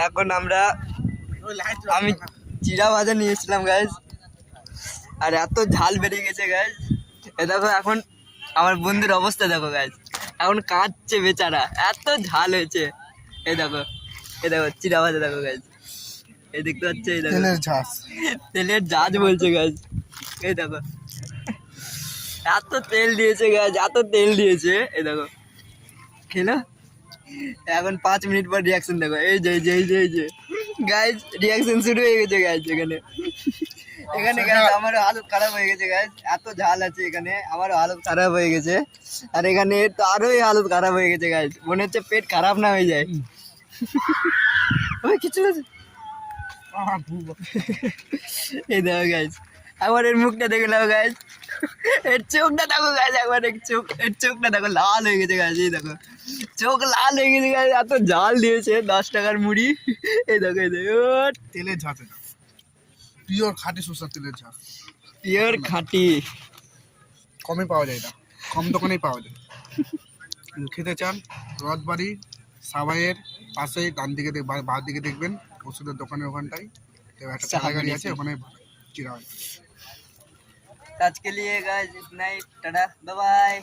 এখন আমি চিড়া ভাজা নিয়েছিলাম গাইজ, আর এত ঝাল বেরিয়ে গেছে গাইজ। এ দেখো এখন আমার বন্ধুর অবস্থা দেখো গাইজ, এখন কাঁদছে বেচারা, এত ঝাল হয়েছে। এই দেখো চিড়া ভাজা দেখো গাইজ, এই দেখতে পাচ্ছে, এই দেখো তেলের ঝাঁজ বলছে গাইজ। এই দেখো এত তেল দিয়েছে গাইজ, এত তেল দিয়েছে। এই দেখো খেলো, এখন 5 মিনিট পর রিয়াকশন দেখো। এই যে গাইজ রিয়াকশন শুরু হয়ে গেছে গাইজ। এখানে গাইজ আমারও হালত খারাপ হয়ে গেছে গাইজ, এত ঝাল আছে এখানে, আমারও হালত খারাপ হয়ে গেছে। আর এখানে তো আরোই হালত খারাপ হয়ে গেছে গাইজ, মনে হচ্ছে পেট খারাপ না হয়ে যায়। কিছু এই দেখো গাইজ, একবার এর মুখটা দেখে নাও গাইজ, এর চোখটা দেখো গাইজ, একবার এর চোখটা দেখো লাল হয়ে গেছে গাইজ। এই দেখো চোখ লাল হয়ে গেছে গাইজ, এত ঝাল দিয়েছে 10 টাকার মুড়ি। এই দেখো তেলের ঝাঁজ, পিওর খাঁটি সরষের তেলের ঝাঁজ, পিওর খাঁটি। কমে পাওয়া যায়, এটা কম দোকানেই পাওয়া যায়। খেতে চান রথবাড়ি সাবাইয়ের পাশেই ডান দিকে বাঁ দিকে দেখবেন ওষুধের দোকানের ওখানটাই একটা চালা গাড়ি আছে, ওখানে চিরা হয়। आज के लिए गाइस इतना ही, टाटा बाय बाय।